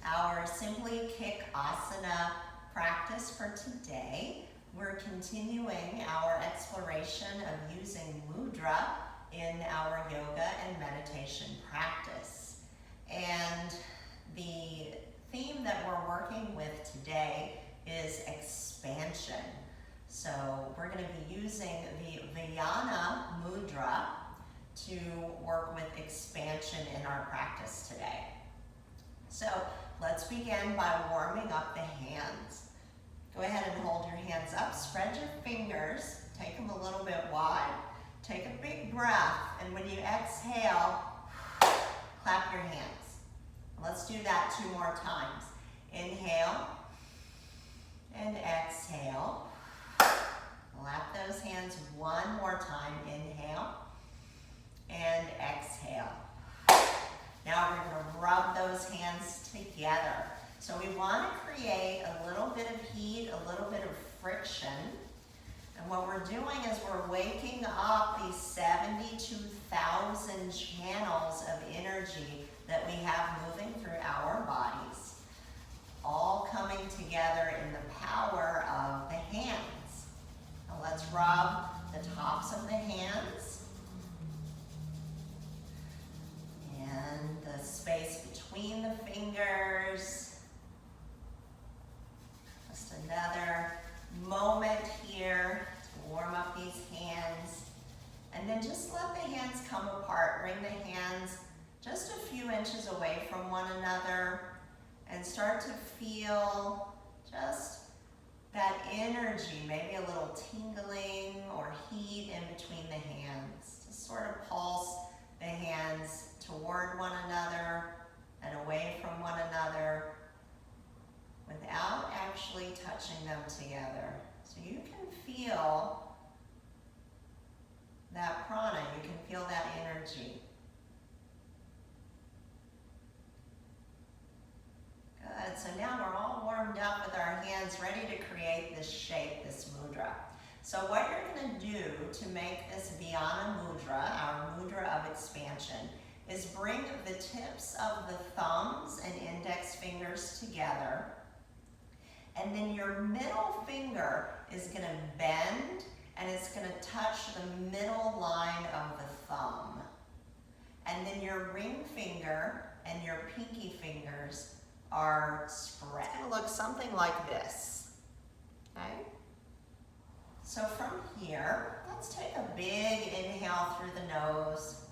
our Simply KickASSana practice for today. We're continuing our exploration of using mudra in our yoga and meditation practice. And the theme that we're working with today is expansion. So we're going to be using the Vyana Mudra to work with expansion in our practice today. So let's begin by warming up the hands. Go ahead and hold your hands up, spread your fingers, take them a little bit wide. Take a big breath, and when you exhale, clap your hands. Let's do that 2 more times. Inhale and exhale. Clap those hands 1 more time. Inhale and exhale. Now we're going to rub those hands together. So we want to create a little bit of heat, a little bit of friction. And what we're doing is we're waking up these 72,000 channels of energy that we have moving through our bodies, all coming together in the power of the hands. Now let's rub the tops of the hands and the space between the fingers. Just another moment here to warm up these hands. And then just let the hands come apart. Bring the hands just a few inches away from one another and start to feel just that energy, maybe a little tingling or heat in between the hands. Just sort of pulse the hands toward one another and away from one another without actually touching them together. So you can feel that prana, you can feel that energy. Good, so now we're all warmed up with our hands ready to create this shape, this mudra. So what you're going to do to make this Vyana Mudra, our mudra of expansion, is bring the tips of the thumbs and index fingers together. And then your middle finger is going to bend and it's going to touch the middle line of the thumb. And then your ring finger and your pinky fingers are spread. It's going to look something like this. Okay? So from here, let's take a big inhale through the nose.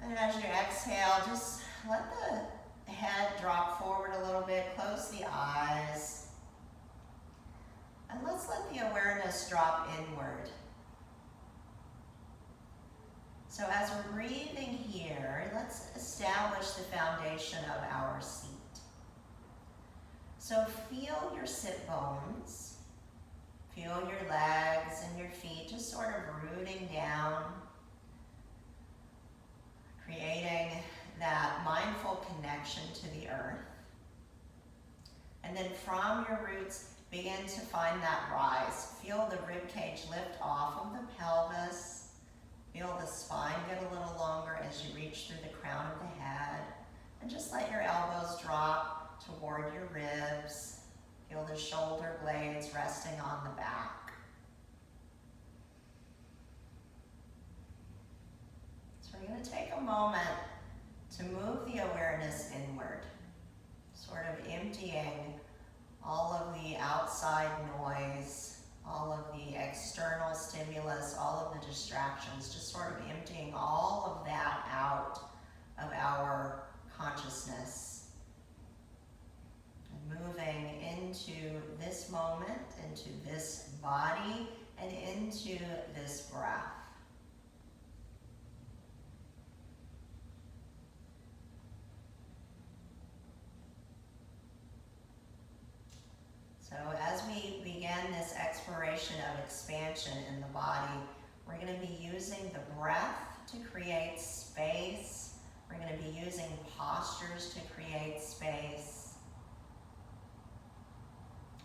And as you exhale, just let the head drop forward a little bit, close the eyes. And let's let the awareness drop inward. So as we're breathing here, let's establish the foundation of our seat. So feel your sit bones. Feel your legs and your feet just sort of rooting down, creating that mindful connection to the earth. And then from your roots, begin to find that rise. Feel the rib cage lift off of the pelvis. Feel the spine get a little longer as you reach through the crown of the head. And just let your elbows drop toward your ribs. Feel the shoulder blades resting on the back. So we're going to take a moment to move the awareness inward, sort of emptying all of the outside noise, all of the external stimulus, all of the distractions, just sort of emptying all of that out of our consciousness. And moving into this moment, into this body, and into this breath. So as we begin this exploration of expansion in the body, we're going to be using the breath to create space. We're going to be using postures to create space.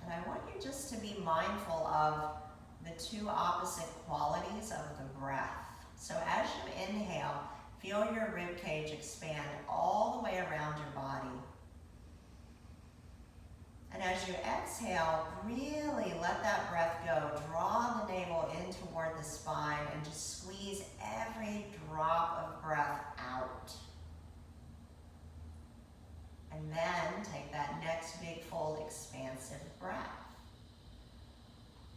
And I want you just to be mindful of the 2 opposite qualities of the breath. So as you inhale, feel your rib cage expand all the way around your body. exhale, really let that breath go. Draw the navel in toward the spine and just squeeze every drop of breath out. And then take that next big, full, expansive breath.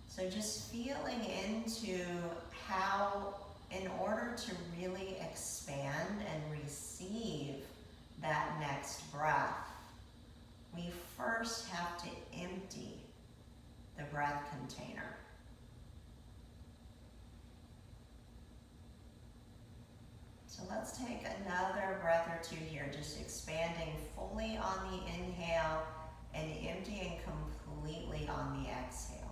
So just feeling into how, in order to really expand and receive that next breath, we first have to empty the breath container. So let's take another breath or two here, just expanding fully on the inhale and emptying completely on the exhale.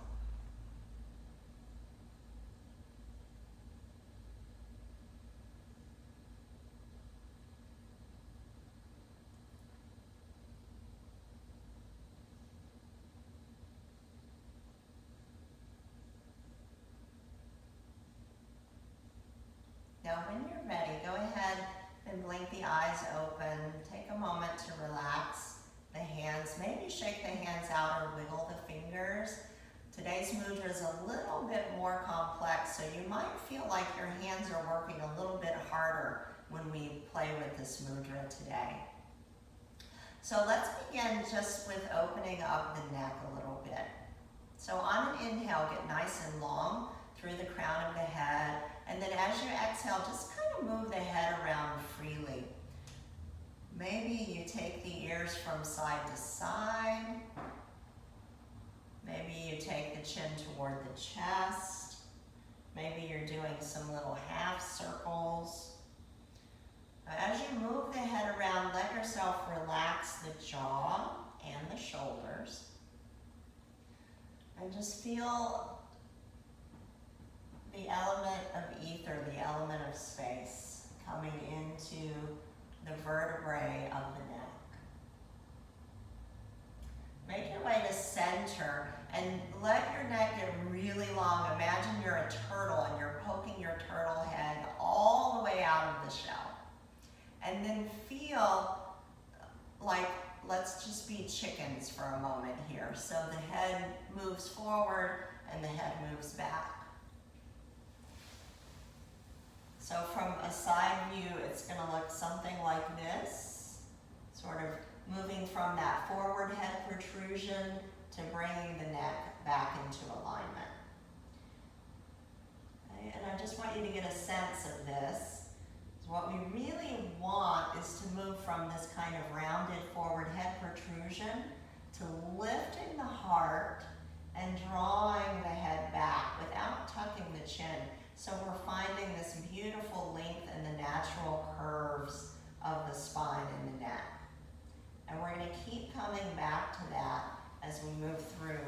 Now when you're ready, go ahead and blink the eyes open. Take a moment to relax the hands. Maybe shake the hands out or wiggle the fingers. Today's mudra is a little bit more complex, so you might feel like your hands are working a little bit harder when we play with this mudra today. So let's begin just with opening up the neck a little bit. So on an inhale, get nice and long through the crown of the head. And then as you exhale, just kind of move the head around freely. Maybe you take the ears from side to side. Maybe you take the chin toward the chest. Maybe you're doing some little half circles. As you move the head around, let yourself relax the jaw and the shoulders. And just feel the element of ether, the element of space, coming into the vertebrae of the neck. Make your way to center and let your neck get really long. Imagine you're a turtle and you're poking your turtle head all the way out of the shell. And then feel like, let's just be chickens for a moment here. So the head moves forward and the head moves back. So from a side view, it's going to look something like this, sort of moving from that forward head protrusion to bringing the neck back into alignment. Okay, and I just want you to get a sense of this. What we really want is to move from this kind of rounded forward head protrusion to lifting the heart and drawing the head back without tucking the chin. So we're finding this beautiful length in the natural curves of the spine and the neck. And we're going to keep coming back to that as we move through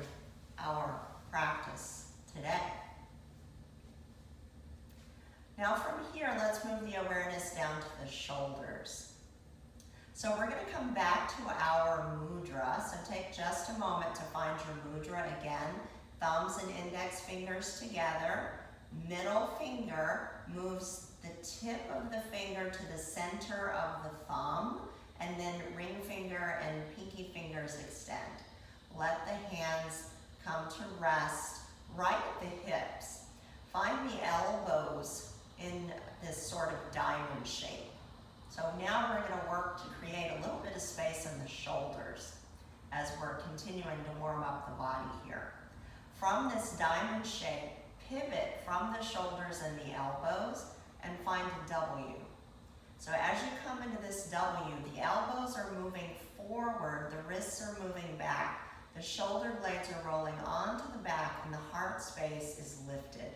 our practice today. Now from here, let's move the awareness down to the shoulders. So we're going to come back to our mudra. So take just a moment to find your mudra again. Thumbs and index fingers together. Middle finger moves the tip of the finger to the center of the thumb, and then ring finger and pinky fingers extend. Let the hands come to rest right at the hips. Find the elbows in this sort of diamond shape. So now we're going to work to create a little bit of space in the shoulders as we're continuing to warm up the body here. From this diamond shape, pivot from the shoulders and the elbows and find a W. So as you come into this W, the elbows are moving forward, the wrists are moving back, the shoulder blades are rolling onto the back, and the heart space is lifted.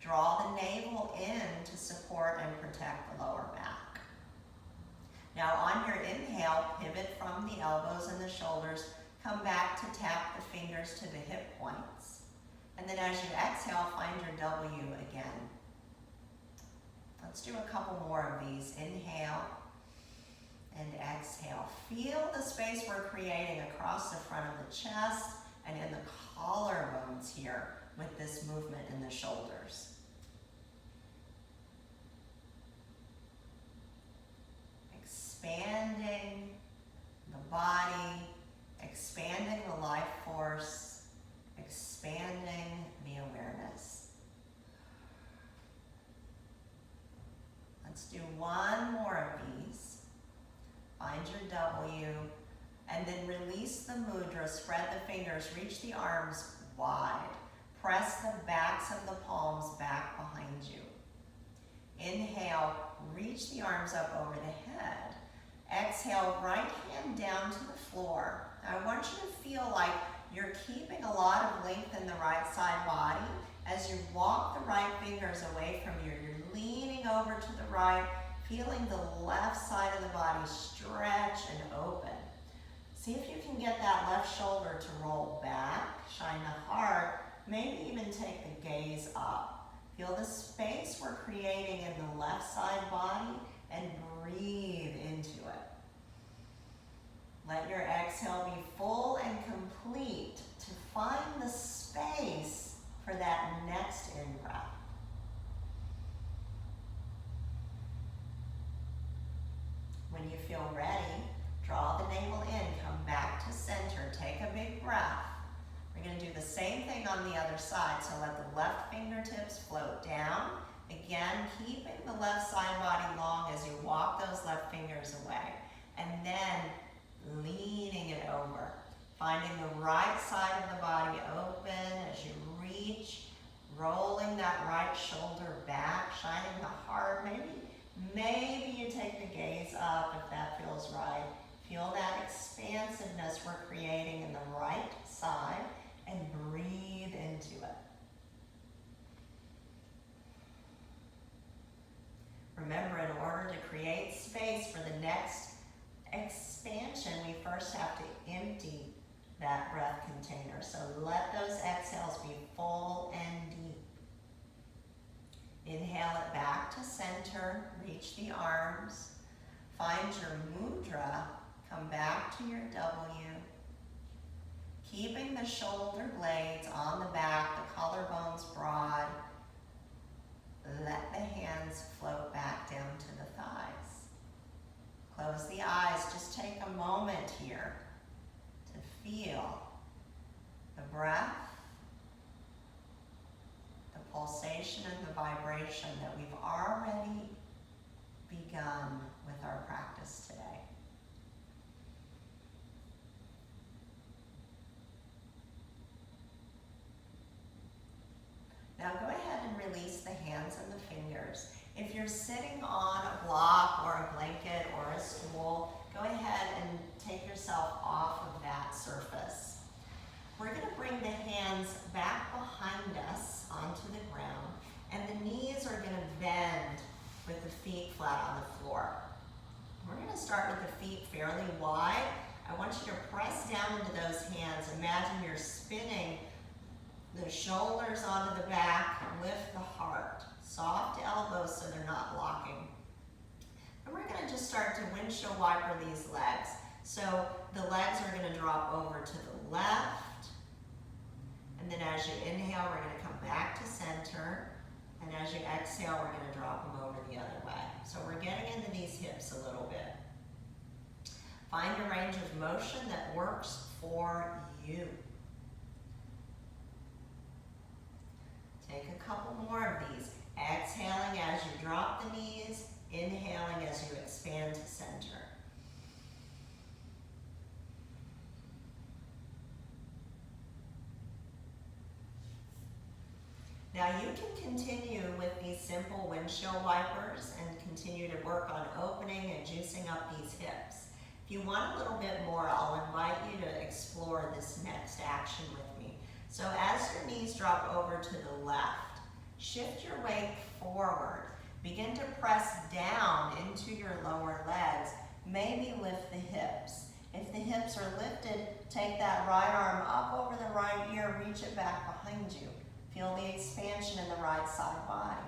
Draw the navel in to support and protect the lower back. Now on your inhale, pivot from the elbows and the shoulders, come back to tap the fingers to the hip points. And then as you exhale, find your W again. Let's do a couple more of these. Inhale and exhale. Feel the space we're creating across the front of the chest and in the collarbones here with this movement in the shoulders. Expanding the body, expanding the life force. And then release the mudra, spread the fingers, reach the arms wide. Press the backs of the palms back behind you. Inhale, reach the arms up over the head. Exhale, right hand down to the floor. I want you to feel like you're keeping a lot of length in the right side body. As you walk the right fingers away from you, you're leaning over to the right, feeling the left side of the body stretch and open. See if you can get that left shoulder to roll back, shine the heart, maybe even take the gaze up. Feel the space we're creating in the left side body and breathe into it. Let your exhale be full and complete to find the space for that next in-breath. When you feel ready, draw the navel in, come back to center, take a big breath. We're going to do the same thing on the other side, so let the left fingertips float down. Again, keeping the left side body long as you walk those left fingers away. And then leaning it over, finding the right side of the body open as you reach, rolling that right shoulder back, shining the heart. Maybe you take the gaze up if that feels right. Feel that expansiveness we're creating in the right side and breathe into it. Remember, in order to create space for the next expansion, we first have to empty that breath container. So let those exhales be full and deep. Inhale it back to center, reach the arms, find your mudra, come back to your W. Keeping the shoulder blades on the back, the collarbones broad. Let the hands float back down to the thighs. Close the eyes. Just take a moment here to feel the breath, the pulsation and the vibration that we've already begun with our practice today. Now go ahead and release the hands and the fingers. If you're sitting on a block or a blanket or a stool, go ahead and take yourself off of that surface. We're going to bring the hands back behind us onto the ground, and the knees are going to bend with the feet flat on the floor. We're going to start with the feet fairly wide. I want you to press down into those hands. Imagine you're spinning the shoulders onto the back, lift the heart. Soft elbows so they're not locking. And we're going to just start to windshield wiper these legs. So the legs are going to drop over to the left. And then as you inhale, we're going to come back to center. And as you exhale, we're going to drop them over the other way. So we're getting into these hips a little bit. Find a range of motion that works for you. Take a couple more of these. Exhaling as you drop the knees, inhaling as you expand to center. Now you can continue with these simple windshield wipers and continue to work on opening and juicing up these hips. If you want a little bit more, I'll invite you to explore this next action with me. So as your knees drop over to the left, shift your weight forward. Begin to press down into your lower legs. Maybe lift the hips. If the hips are lifted, take that right arm up over the right ear, reach it back behind you. Feel the expansion in the right side body.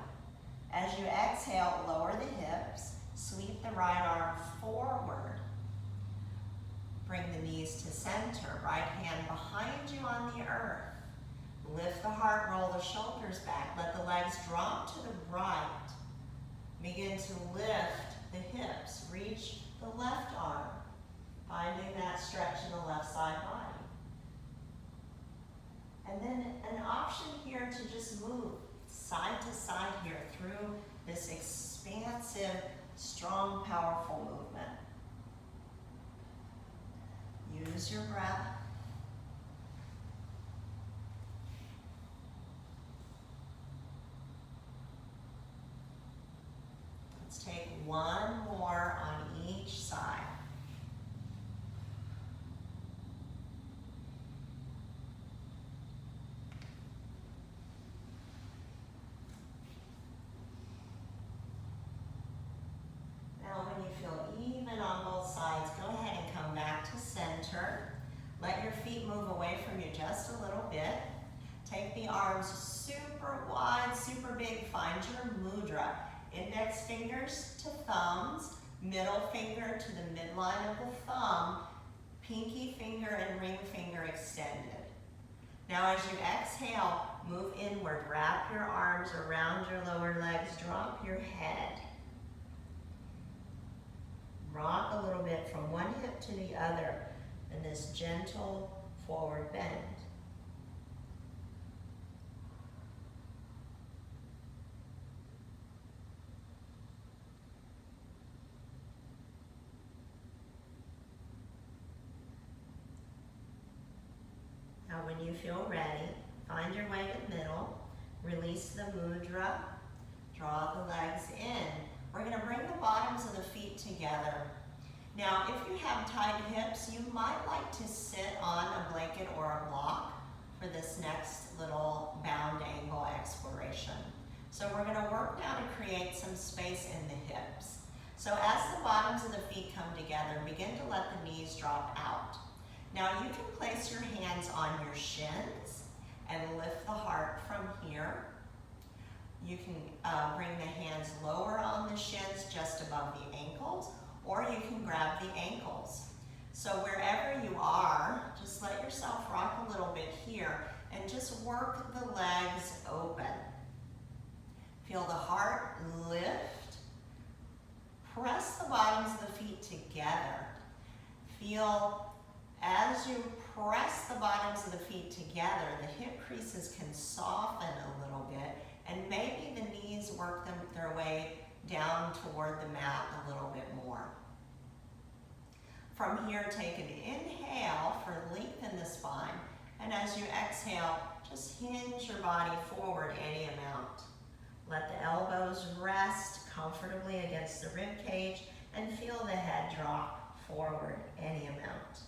As you exhale, lower the hips, sweep the right arm forward. Bring the knees to center, right hand behind you on the earth. Lift the heart, roll the shoulders back. Let the legs drop to the right. Begin to lift the hips. Reach the left arm, finding that stretch in the left side body. And then an option here to just move side to side here through this expansive, strong, powerful movement. Use Use your breath. Let's take one more on each side. Now when you feel even on both sides, go ahead and come back to center. Let your feet move away from you just a little bit. Take the arms super wide, super big. Find your mudra. Index fingers to thumbs, middle finger to the midline of the thumb, pinky finger and ring finger extended. Now as you exhale, move inward. Wrap your arms around your lower legs. Drop your head. Rock a little bit from one hip to the other in this gentle forward bend. Now when you feel ready, find your way to middle, release the mudra, draw the legs in. We're going to bring the bottoms of the feet together. Now if you have tight hips, you might like to sit on a blanket or a block for this next little bound angle exploration. So we're going to work now to create some space in the hips. So as the bottoms of the feet come together, begin to let the knees drop out. Now you can place your hands on your shins and lift the heart from here. You can bring the hands lower on the shins just above the ankles, or you can grab the ankles. So wherever you are, just let yourself rock a little bit here and just work the legs open. Feel the heart lift. Press the bottoms of the feet together. Feel as you press the bottoms of the feet together, the hip creases can soften a little bit, and maybe the knees work their way down toward the mat a little bit more. From here, take an inhale for lengthen the spine, and as you exhale, just hinge your body forward any amount. Let the elbows rest comfortably against the rib cage, and feel the head drop forward any amount.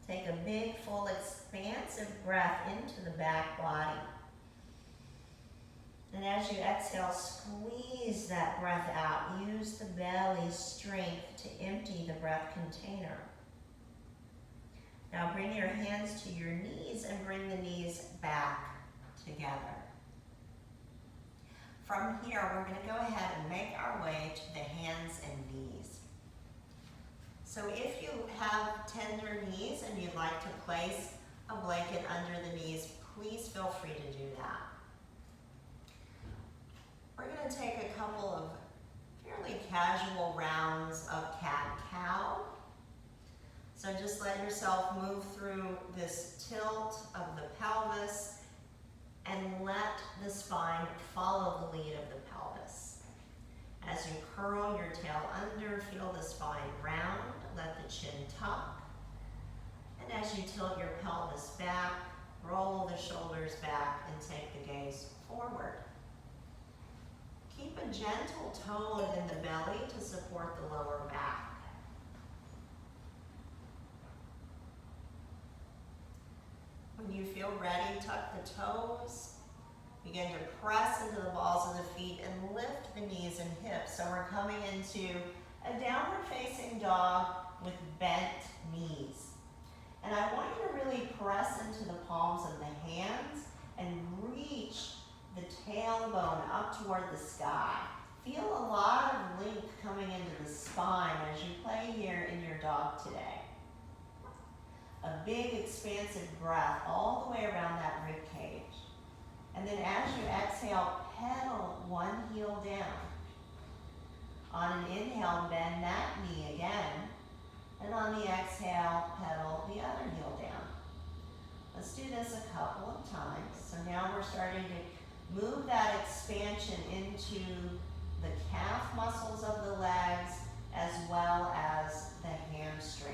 Take a big, full, expansive breath into the back body. And as you exhale, squeeze that breath out. Use the belly strength to empty the breath container. Now bring your hands to your knees and bring the knees back together. From here, we're going to go ahead and make our way to the hands and knees. So if you have tender knees and you'd like to place a blanket under the knees, please feel free to do that. We're going to take a couple of fairly casual rounds of cat-cow. So just let yourself move through this tilt of the pelvis and let the spine follow the lead of the pelvis. As you curl your tail under, feel the spine round, let the chin tuck. And as you tilt your pelvis back, roll the shoulders back and take the gaze forward. Keep a gentle tone in the belly to support the lower back. When you feel ready, tuck the toes. Begin to press into the balls of the feet and lift the knees and hips. So we're coming into a downward facing dog with bent knees. And I want you to really press into the palms of the hands and reach the tailbone up toward the sky. Feel a lot of length coming into the spine as you play here in your dog today. A big expansive breath all the way around that rib cage. And then as you exhale, pedal one heel down. On an inhale, bend that knee again. And on the exhale, pedal the other heel down. Let's do this a couple of times. So now we're starting to move that expansion into the calf muscles of the legs as well as the hamstring.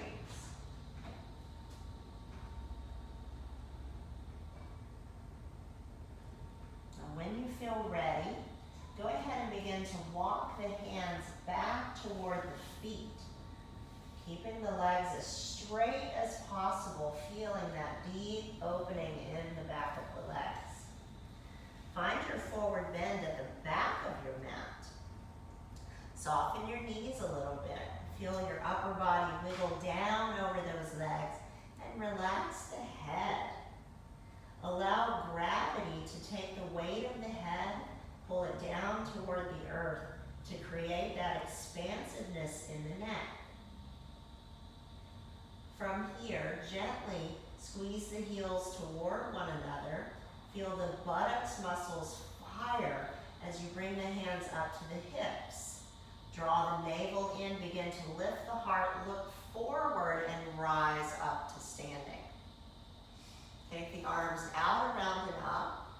toward the feet. Keeping the legs as straight as possible, feeling that deep opening in the back of the legs. Find your forward bend at the back of your mat. Soften your knees a little bit. Feel your upper body wiggle down over those legs and relax the head. Allow gravity to take the weight of the head, pull it down toward the earth to create that expansiveness in the neck. From here, gently squeeze the heels toward one another. Feel the buttocks muscles fire as you bring the hands up to the hips. Draw the navel in, begin to lift the heart, look forward and rise up to standing. Take the arms out, around and up.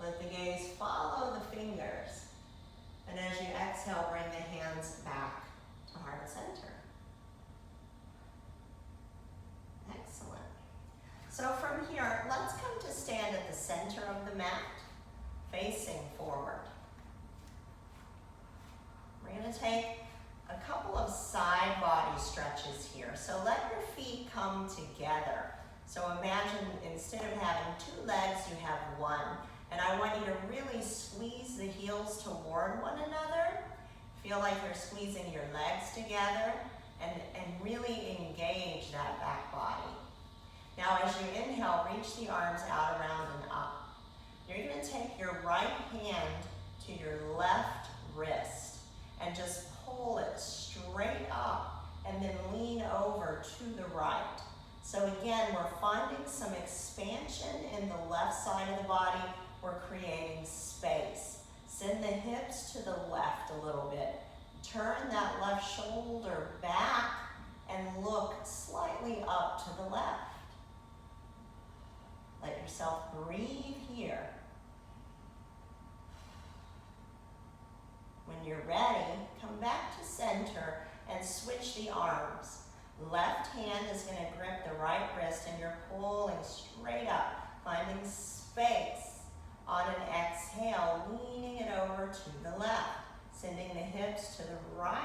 Let the gaze follow the fingers. And as you exhale, bring the hands back to heart center. Excellent. So from here, let's come to stand at the center of the mat, facing forward. We're going to take a couple of side body stretches here. So let your feet come together. So imagine instead of having two legs, you have one. And I want you to really squeeze the heels toward one another. Feel like you're squeezing your legs together and really engage that back body. Now as you inhale, reach the arms out, around, and up. You're going to take your right hand to your left wrist and just pull it straight up and then lean over to the right. So again, we're finding some expansion in the left side of the body. We're creating space. Send the hips to the left a little bit. Turn that left shoulder back and look slightly up to the left. Let yourself breathe here. When you're ready, come back to center and switch the arms. Left hand is going to grip the right wrist and you're pulling straight up, finding space. On an exhale, leaning it over to the left, sending the hips to the right,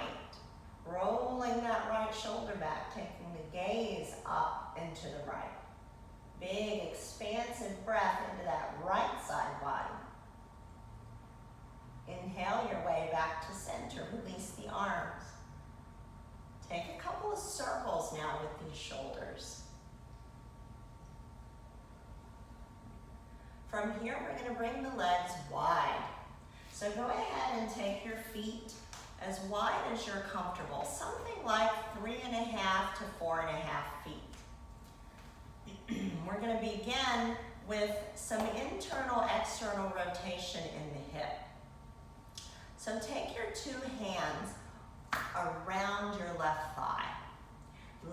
rolling that right shoulder back, taking the gaze up and to the right. Big expansive breath into that right side body. Inhale your way back to center, release the arms. Take a couple of circles now with these shoulders. From here, we're going to bring the legs wide. So go ahead and take your feet as wide as you're comfortable, something like 3.5 to 4.5 feet. We're going to begin with some internal, external rotation in the hip. So take your two hands around your left thigh.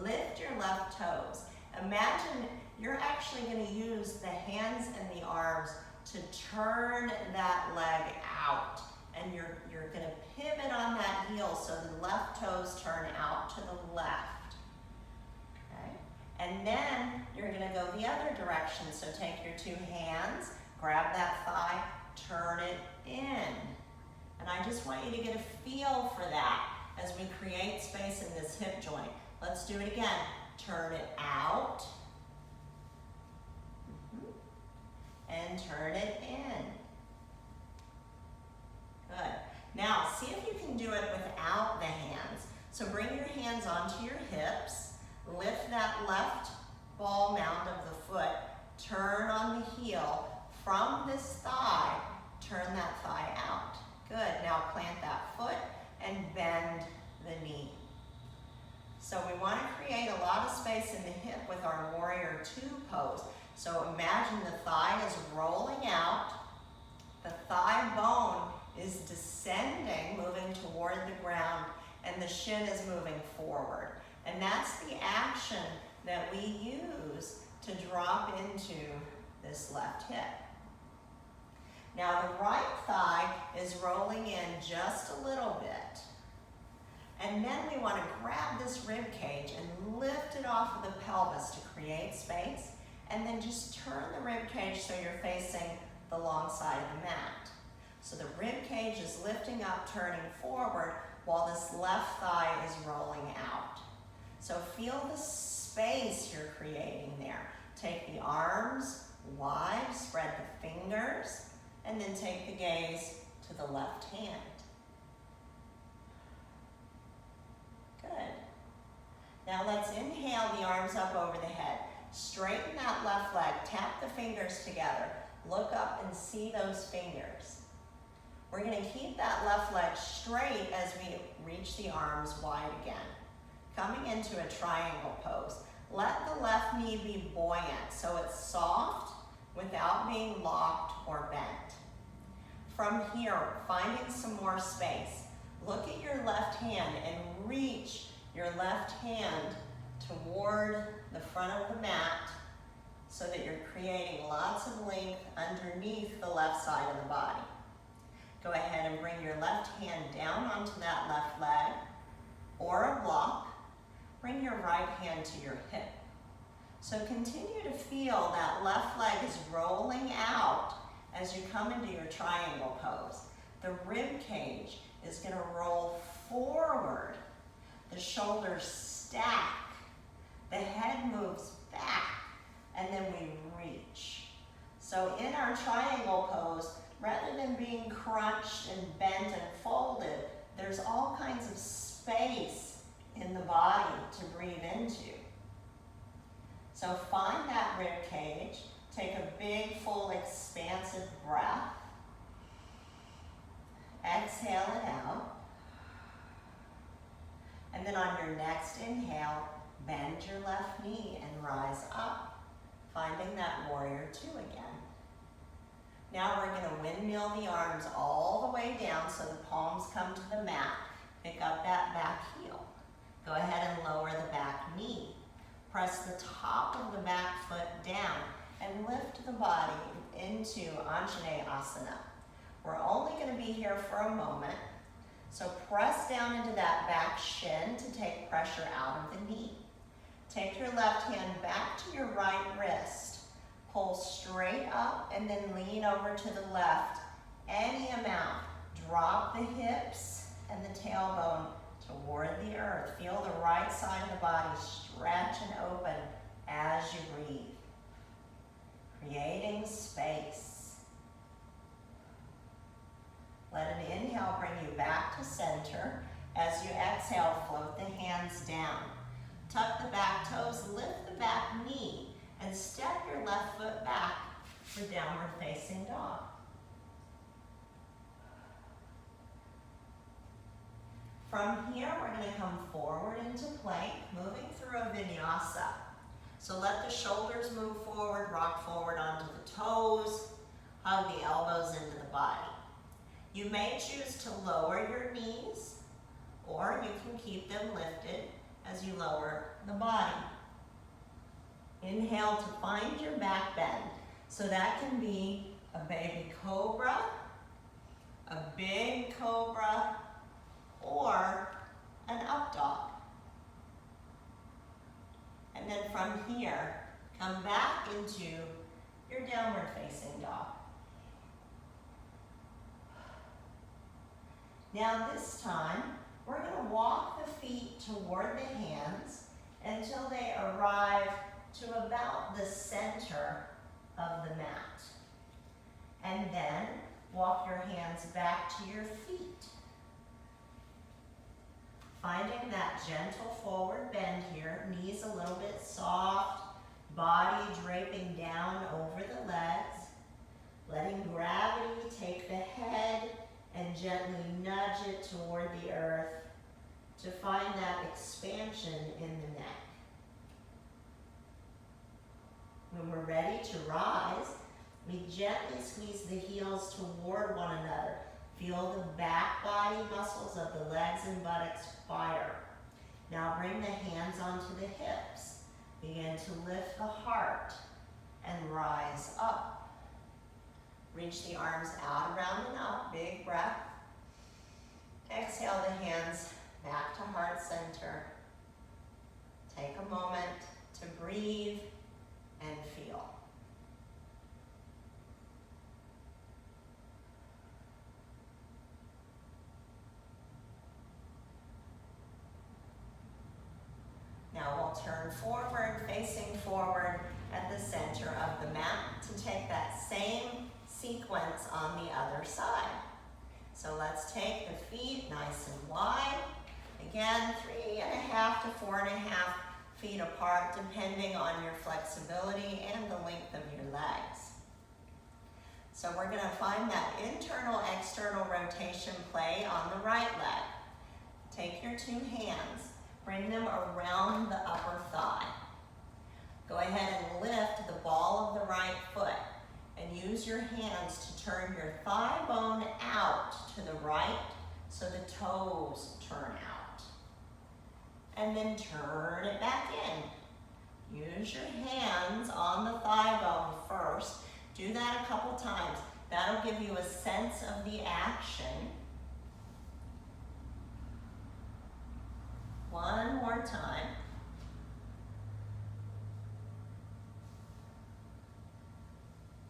Lift your left toes. Imagine you're actually going to use the hands and the arms to turn that leg out. And you're going to pivot on that heel so the left toes turn out to the left. Okay? And then you're going to go the other direction. So take your two hands, grab that thigh, turn it in. And I just want you to get a feel for that as we create space in this hip joint. Let's do it again. Turn it out. And turn it in. Good. Now, see if you can do it without the hands. So bring your hands onto your hips. Lift that left ball mound of the foot. Turn on the heel. From this thigh, turn that thigh out. Good. Now plant that foot and bend the knee. So we want to create a lot of space in the hip with our warrior two pose. So imagine the thigh is rolling out, the thigh bone is descending, moving toward the ground, and the shin is moving forward. And that's the action that we use to drop into this left hip. Now the right thigh is rolling in just a little bit. And then we want to grab this rib cage and lift it off of the pelvis to create space. And then just turn the rib cage so you're facing the long side of the mat. So the rib cage is lifting up, turning forward. while this left thigh is rolling out. So feel the space you're creating there. Take the arms wide, spread the fingers, and then take the gaze to the left hand. Good. Now let's inhale the arms up over the head. Straighten that left leg, tap the fingers together. Look up and see those fingers. We're gonna keep that left leg straight as we reach the arms wide again. Coming into a triangle pose. Let the left knee be buoyant so it's soft without being locked or bent. From here, finding some more space. Look at your left hand and reach your left hand toward the front of the mat so that you're creating lots of length underneath the left side of the body. Go ahead and bring your left hand down onto that left leg or a block. Bring your right hand to your hip. So continue to feel that left leg is rolling out as you come into your triangle pose. The rib cage is going to roll forward. The shoulders stack. The head moves back, and then we reach. So in our triangle pose, rather than being crunched and bent and folded, there's all kinds of space in the body to breathe into. So find that rib cage. Take a big, full, expansive breath. Exhale it out. And then on your next inhale, bend your left knee and rise up, finding that warrior two again. Now we're going to windmill the arms all the way down so the palms come to the mat. Pick up that back heel. Go ahead and lower the back knee. Press the top of the back foot down and lift the body into Anjaneyasana. We're only going to be here for a moment. So press down into that back shin to take pressure out of the knee. Take your left hand back to your right wrist. Pull straight up and then lean over to the left. Any amount. Drop the hips and the tailbone toward the earth. Feel the right side of the body stretch and open as you breathe. Creating space. Let an inhale bring you back to center. As you exhale, float the hands down. Tuck the back toes, lift the back knee, and step your left foot back for downward facing dog. From here, we're going to come forward into plank, moving through a vinyasa. So let the shoulders move forward, rock forward onto the toes, hug the elbows into the body. You may choose to lower your knees, or you can keep them lifted as you lower the body. Inhale to find your back bend. So that can be a baby cobra, a big cobra, or an up dog. And then from here, come back into your downward facing dog. Now this time, we're going to walk the feet toward the hands until they arrive to about the center of the mat. And then walk your hands back to your feet. Finding that gentle forward bend here, knees a little bit soft, body draping down over the legs, letting gravity take the head and gently nudge it toward the earth to find that expansion in the neck. When we're ready to rise, we gently squeeze the heels toward one another. Feel the back body muscles of the legs and buttocks fire. Now bring the hands onto the hips. Begin to lift the heart and rise up. Reach the arms out, around and up. Big breath. Exhale the hands back to heart center. Take a moment to breathe and feel. we'll turn forward, facing forward at the center of the mat to take that same sequence on the other side. So let's take the feet nice and wide. Again, 3.5 to 4.5 feet apart, depending on your flexibility and the length of your legs. So we're gonna find that internal, external rotation play on the right leg. Take your two hands, bring them around the upper thigh. Go ahead and lift the ball of the right foot and use your hands to turn your thigh bone out to the right so the toes turn out. And then turn it back in. Use your hands on the thigh bone first. Do that a couple times. That'll give you a sense of the action. One more time.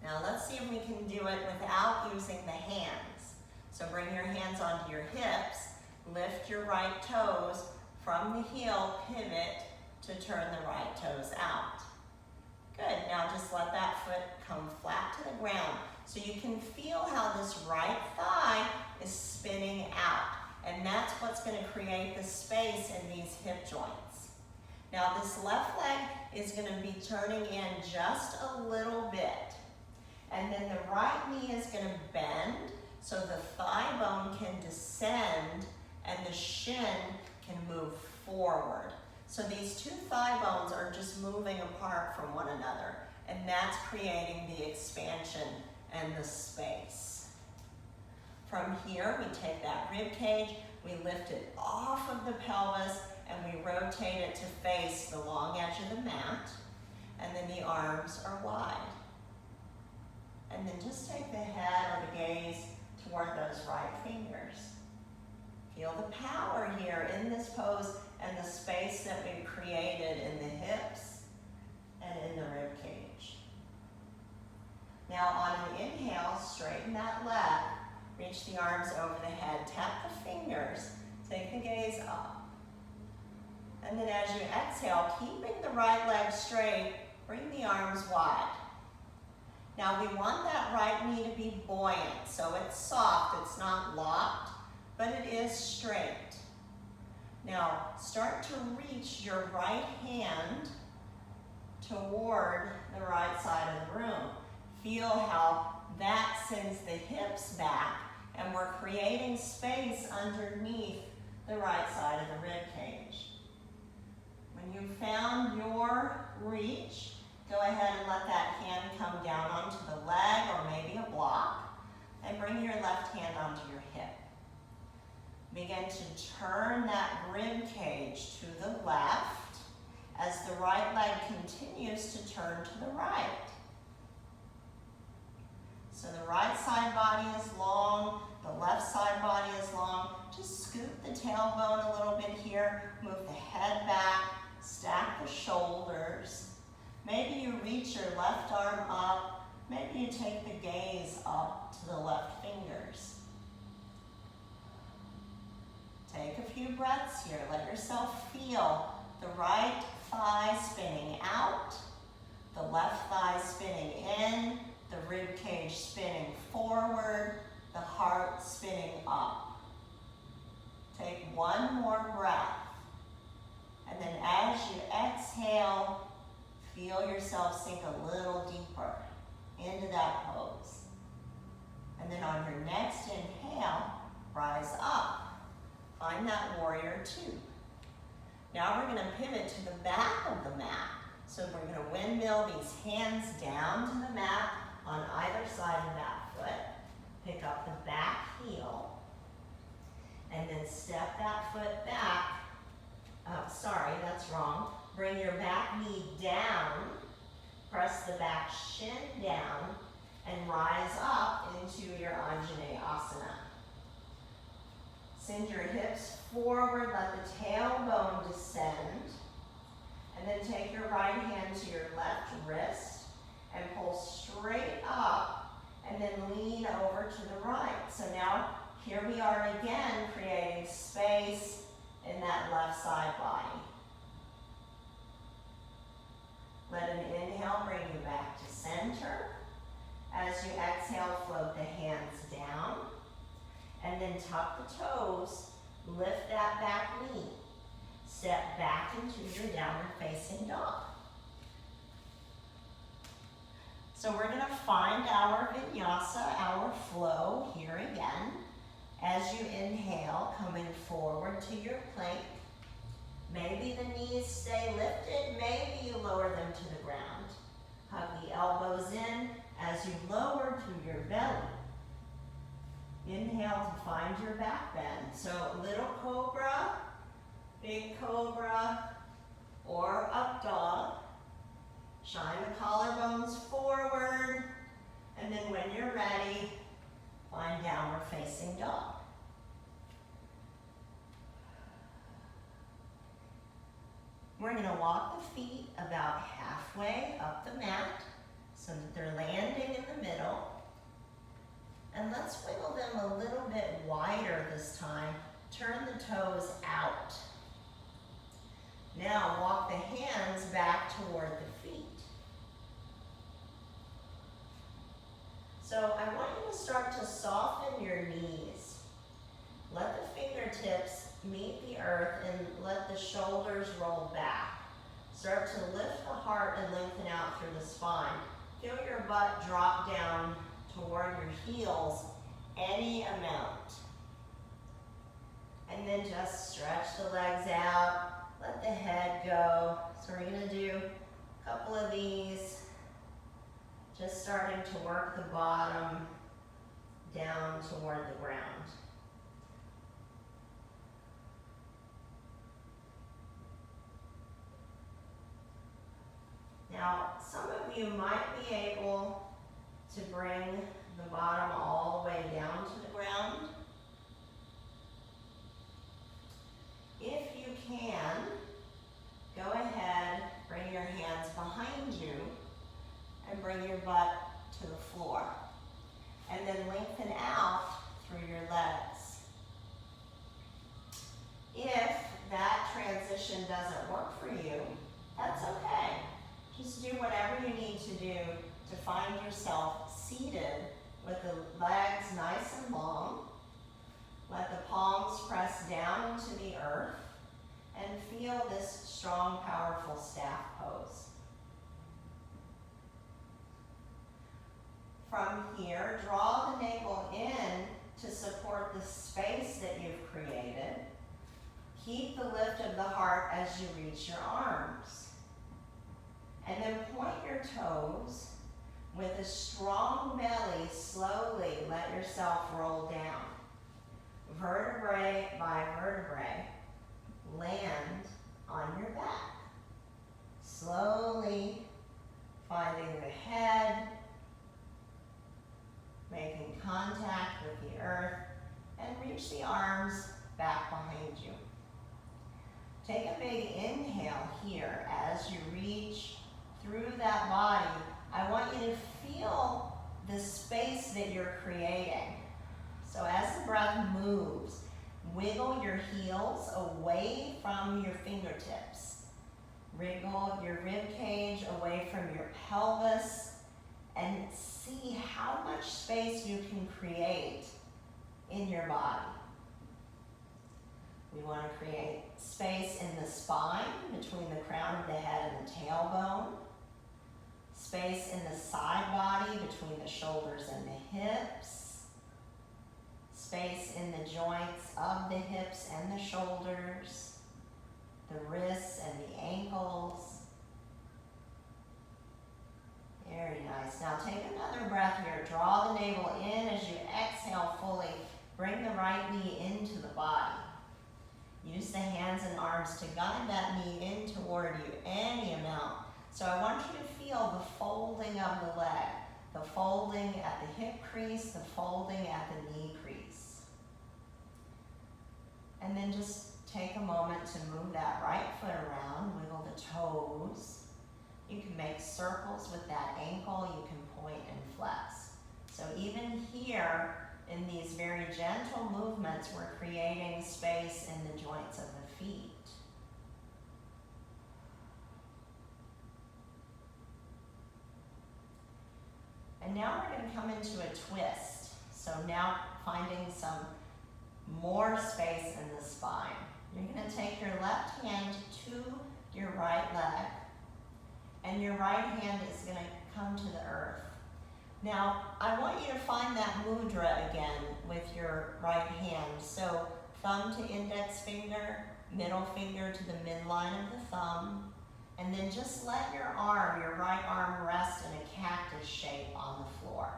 Now let's see if we can do it without using the hands. So bring your hands onto your hips, lift your right toes from the heel, pivot to turn the right toes out. Good, now just let that foot come flat to the ground so you can feel how this right thigh is spinning out. And that's what's going to create the space in these hip joints. Now this left leg is going to be turning in just a little bit. And then the right knee is going to bend so the thigh bone can descend and the shin can move forward. So these two thigh bones are just moving apart from one another, and that's creating the expansion and the space. From here, we take that rib cage, we lift it off of the pelvis, and we rotate it to face the long edge of the mat, and then the arms are wide. And then just take the head or the gaze toward those right fingers. Feel the power here in this pose and the space that we've created in the hips and in the rib cage. Now on an inhale, straighten that leg. Reach the arms over the head, tap the fingers, take the gaze up. And then as you exhale, keeping the right leg straight, bring the arms wide. Now we want that right knee to be buoyant, so it's soft, it's not locked, but it is straight. Now start to reach your right hand toward the right side of the room. Feel how that sends the hips back, and we're creating space underneath the right side of the rib cage. When you've found your reach, go ahead and let that hand come down onto the leg or maybe a block, and bring your left hand onto your hip. Begin to turn that rib cage to the left as the right leg continues to turn to the right. So the right side body is long, the left side body is long. Just scoot the tailbone a little bit here, move the head back, stack the shoulders. Maybe you reach your left arm up, maybe you take the gaze up to the left fingers. Take a few breaths here, let yourself feel the right thigh spinning out, the left thigh spinning in, the rib cage spinning forward, the heart spinning up. Take one more breath. And then as you exhale, feel yourself sink a little deeper into that pose. And then on your next inhale, rise up. Find that warrior two. Now we're going to pivot to the back of the mat. So we're going to windmill these hands down to the mat on either side of that foot. Pick up the back heel. And then step that foot back. Sorry, that's wrong. Bring your back knee down. Press the back shin down. And rise up into your Anjaneyasana. Send your hips forward, let the tailbone descend. And then take your right hand to your left wrist and pull straight up and then lean over to the right. So now here we are again creating space in that left side body. as you exhale, float the hands down. And then tuck the toes, lift that back knee. Step back into your downward facing dog. So we're gonna find our vinyasa, our flow here again. As you inhale, coming forward to your plank. Maybe the knees stay lifted, maybe you lower them to the ground. Hug the elbows in as you lower through your belly. Inhale to find your back bend. So little cobra, big cobra, or up dog. Shine the collarbones forward, and then when you're ready, find downward facing dog. We're going to walk the feet about halfway up the mat so that they're landing in the middle. And let's wiggle them a little bit wider this time. Turn the toes out. Now walk the hands back toward the feet. So I want you to start to soften your knees. Let the fingertips meet the earth and let the shoulders roll back. Start to lift the heart and lengthen out through the spine. Feel your butt drop down toward your heels any amount. And then just stretch the legs out. Let the head go. So we're going to do a couple of these. Just starting to work the bottom down toward the ground. Now, some of you might be able to bring the bottom all the way down to the ground. If you can, go ahead, bring your hands behind you, and bring your butt to the floor. And then lengthen out through your legs. If that transition doesn't work for you, that's okay. Just do whatever you need to do to find yourself seated with the legs nice and long. Let the palms press down into the earth and feel this strong, powerful staff pose. From here, draw the navel in to support the space that you've created. Keep the lift of the heart as you reach your arms. And then point your toes. With a strong belly, slowly let yourself roll down. Vertebrae by vertebrae, land on your back. Slowly finding the head, making contact with the earth, and reach the arms back behind you. Take a big inhale here as you reach through that body. I want you to feel the space that you're creating. So as the breath moves, wiggle your heels away from your fingertips. Wriggle your rib cage away from your pelvis and see how much space you can create in your body. We want to create space in the spine between the crown of the head and the tailbone. Space in the side body between the shoulders and the hips. Space in the joints of the hips and the shoulders, the wrists and the ankles. Very nice. Now take another breath here. Draw the navel in as you exhale fully. Bring the right knee into the body. Use the hands and arms to guide that knee in toward you any amount. So I want you to feel the folding of the leg, the folding at the hip crease, the folding at the knee crease. And then just take a moment to move that right foot around, wiggle the toes. You can make circles with that ankle, you can point and flex. So even here, in these very gentle movements, we're creating space in the joints of the feet. And now we're going to come into a twist. So now finding some more space in the spine. You're going to take your left hand to your right leg, and your right hand is going to come to the earth. Now, I want you to find that mudra again with your right hand. So thumb to index finger, middle finger to the midline of the thumb, and then just let your arm, your right arm, rest in a cactus shape on the floor.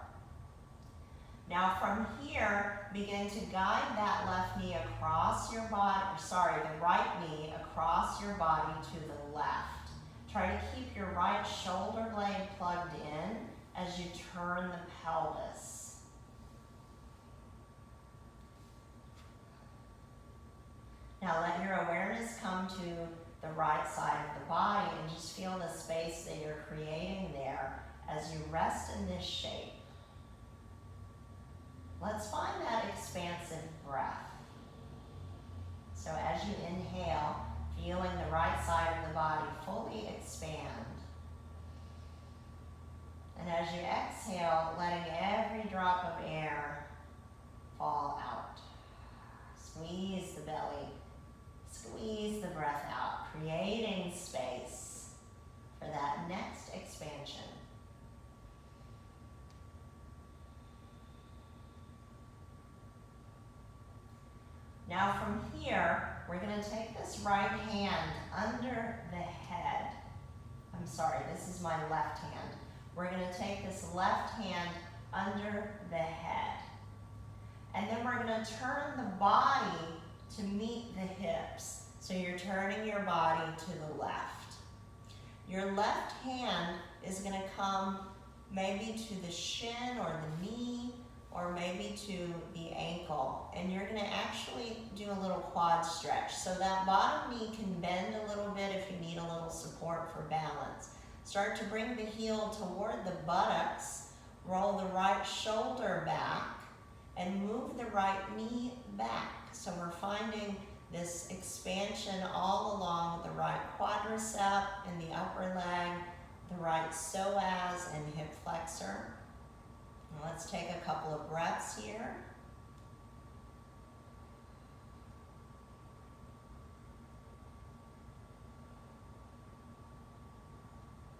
Now from here, begin to guide that left knee across your body, the right knee across your body to the left. Try to keep your right shoulder blade plugged in as you turn the pelvis. Now let your awareness come to the right side of the body and just feel the space that you're creating there as you rest in this shape. Let's find that expansive breath. So as you inhale, feeling the right side of the body fully expand. And as you exhale, letting every drop of air fall out. Squeeze the belly, squeeze the breath out, creating space for that next expansion. Now from here, we're going to take this right hand under the head. I'm sorry, this is my left hand. We're going to take this left hand under the head. And then we're going to turn the body to meet the hips. So you're turning your body to the left. Your left hand is going to come maybe to the shin or the knee, or maybe to the ankle. And you're gonna actually do a little quad stretch. So that bottom knee can bend a little bit if you need a little support for balance. Start to bring the heel toward the buttocks, roll the right shoulder back, and move the right knee back. So we're finding this expansion all along the right quadricep and the upper leg, the right psoas and hip flexor. Let's take a couple of breaths here.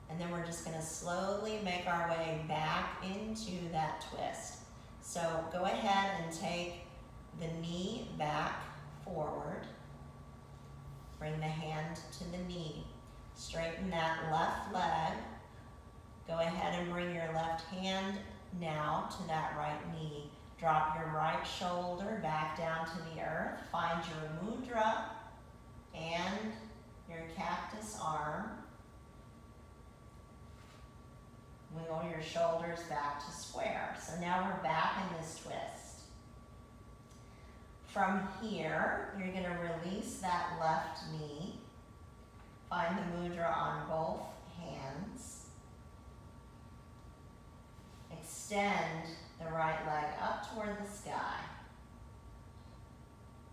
And then we're just going to slowly make our way back into that twist. So go ahead and take the knee back forward. Bring the hand to the knee. Straighten that left leg. Go ahead and bring your left hand now to that right knee. Drop your right shoulder back down to the earth. Find your mudra and your cactus arm. Wiggle your shoulders back to square. So now we're back in this twist. From here, you're going to release that left knee. Find the mudra on both hands. Extend the right leg up toward the sky.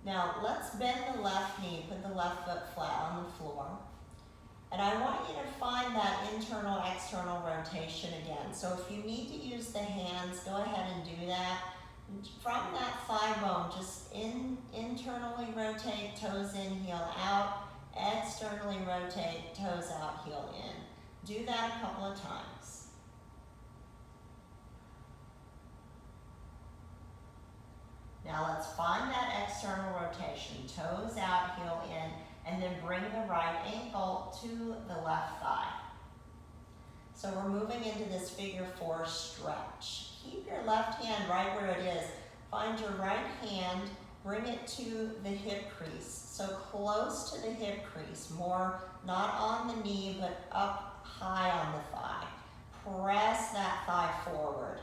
Now let's bend the left knee, put the left foot flat on the floor. And I want you to find that internal, external rotation again. So if you need to use the hands, go ahead and do that. From that thigh bone, just internally rotate, toes in, heel out. Externally rotate, toes out, heel in. Do that a couple of times. Now let's find that external rotation, toes out, heel in, and then bring the right ankle to the left thigh. So we're moving into this figure 4 stretch. Keep your left hand right where it is. Find your right hand, bring it to the hip crease. So close to the hip crease, more not on the knee, but up high on the thigh. Press that thigh forward.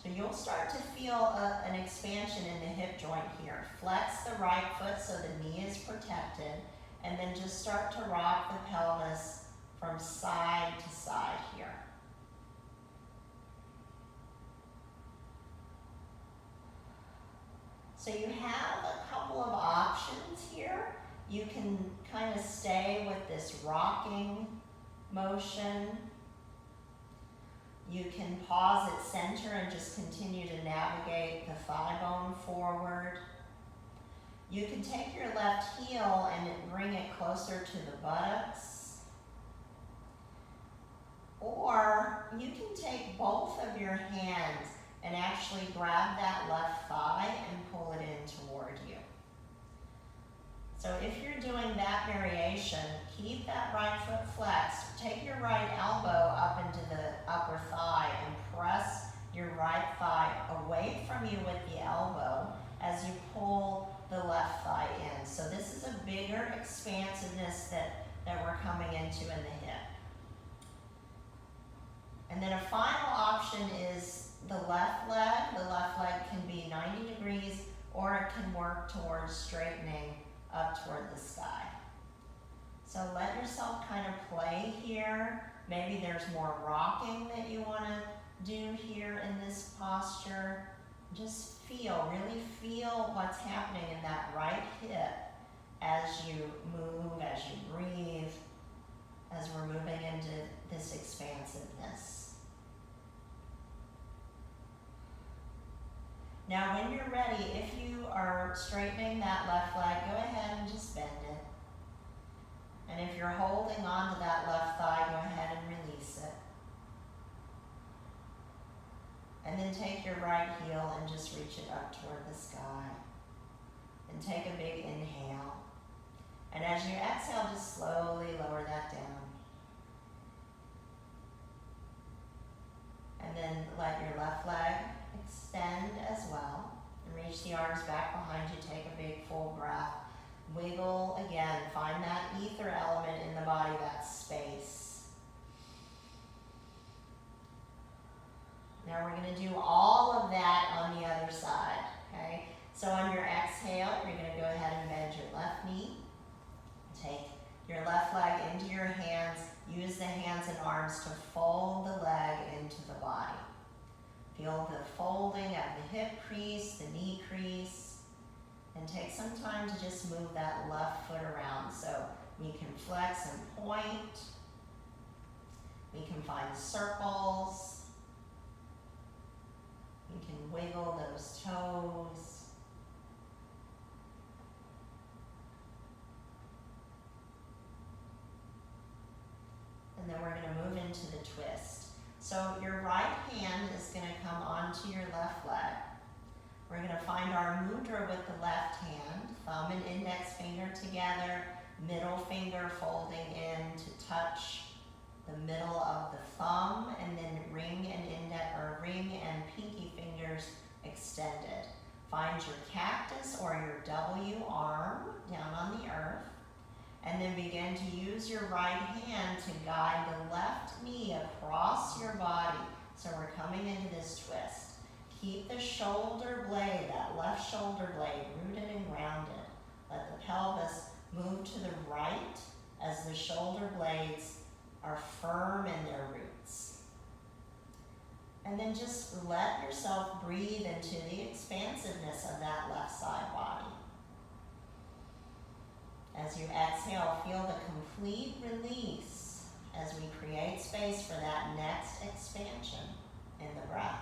So you'll start to feel an expansion in the hip joint here. Flex the right foot so the knee is protected, and then just start to rock the pelvis from side to side here. So you have a couple of options here. You can kind of stay with this rocking motion, You can pause at center and just continue to navigate the thigh bone forward. You can take your left heel and bring it closer to the buttocks. Or you can take both of your hands and actually grab that left thigh and pull it in toward you. So if you're doing that variation, keep that right foot flexed. Take your right elbow up into the upper thigh and press your right thigh away from you with the elbow as you pull the left thigh in. So this is a bigger expansiveness that we're coming into in the hip. And then a final option is the left leg. The left leg can be 90 degrees or it can work towards straightening up toward the sky. So let yourself kind of play here. Maybe there's more rocking that you want to do here in this posture. Just feel, really feel what's happening in that right hip as you move, as you breathe, as we're moving into this expansiveness. Now when you're ready, if you are straightening that left leg, go ahead and just bend it. And if you're holding on to that left thigh, go ahead and release it. And then take your right heel and just reach it up toward the sky. And take a big inhale. And as you exhale, just slowly lower that down. And then let your left leg extend as well. And reach the arms back behind you. Take a big full breath. Wiggle again. Find that ether element in the body, that space. Now we're going to do all of that on the other side. Okay? So on your exhale, you're going to go ahead and bend your left knee. Take your left leg into your hands. Use the hands and arms to fold the leg into the body. Feel the folding of the hip crease, the knee crease, and take some time to just move that left foot around. So we can flex and point. We can find circles. We can wiggle those toes. And then we're going to move into the twist. So your right hand is going to come onto your left leg. We're going to find our mudra with the left hand, thumb and index finger together, middle finger folding in to touch the middle of the thumb, and then ring and pinky fingers extended. Find your cactus or your W arm down on the earth. And then begin to use your right hand to guide the left knee across your body. So we're coming into this twist. Keep the shoulder blade, that left shoulder blade, rooted and grounded. Let the pelvis move to the right as the shoulder blades are firm in their roots. And then just let yourself breathe into the expansiveness of that left side body. As you exhale, feel the complete release as we create space for that next expansion in the breath.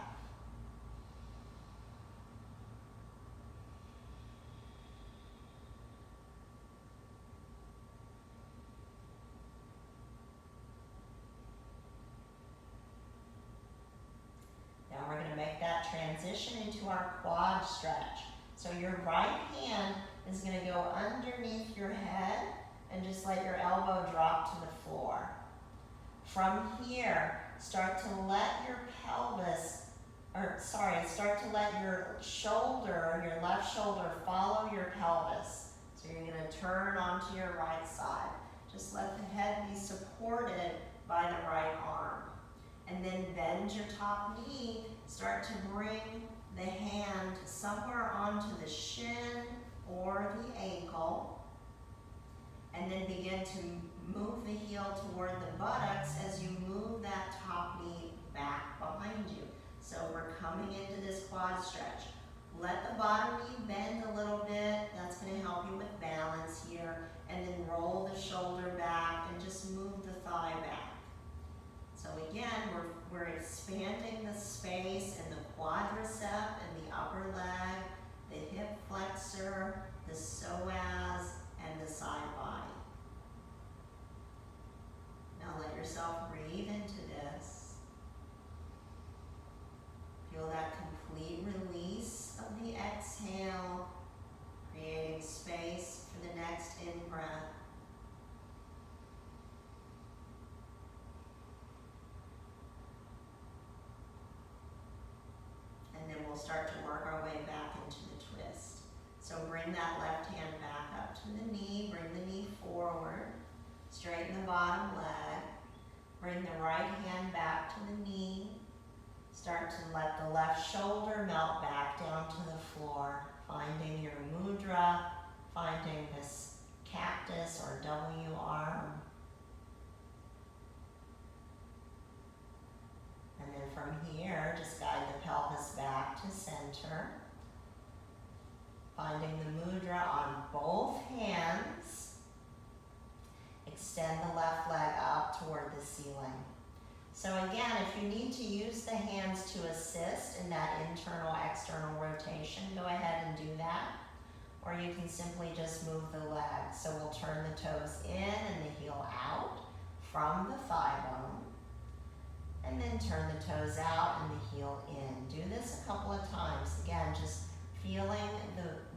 Now we're going to make that transition into our quad stretch. So your right hand is going to go underneath your head and just let your elbow drop to the floor. From here, start to let your your shoulder, your left shoulder, follow your pelvis. So you're going to turn onto your right side. Just let the head be supported by the right arm. And then bend your top knee. Start to bring the hand somewhere onto the shin or the ankle, and then begin to move the heel toward the buttocks as you move that top knee back behind you. So we're coming into this quad stretch. Let the bottom knee bend a little bit. That's going to help you with balance here. And then roll the shoulder back and just move the thigh back. So again, we're expanding we'll start to work our way back into the twist. So bring that left hand back up to the knee, bring the knee forward, straighten the bottom leg, bring the right hand back to the knee, start to let the left shoulder melt back down to the floor, finding your mudra, finding this cactus or W arm. And then from here, just guide the pelvis back to center. Finding the mudra on both hands. Extend the left leg up toward the ceiling. So again, if you need to use the hands to assist in that internal, external rotation, go ahead and do that. Or you can simply just move the legs. So we'll turn the toes in and the heel out from the thigh bone. And then turn the toes out and the heel in. Do this a couple of times. Again, just feeling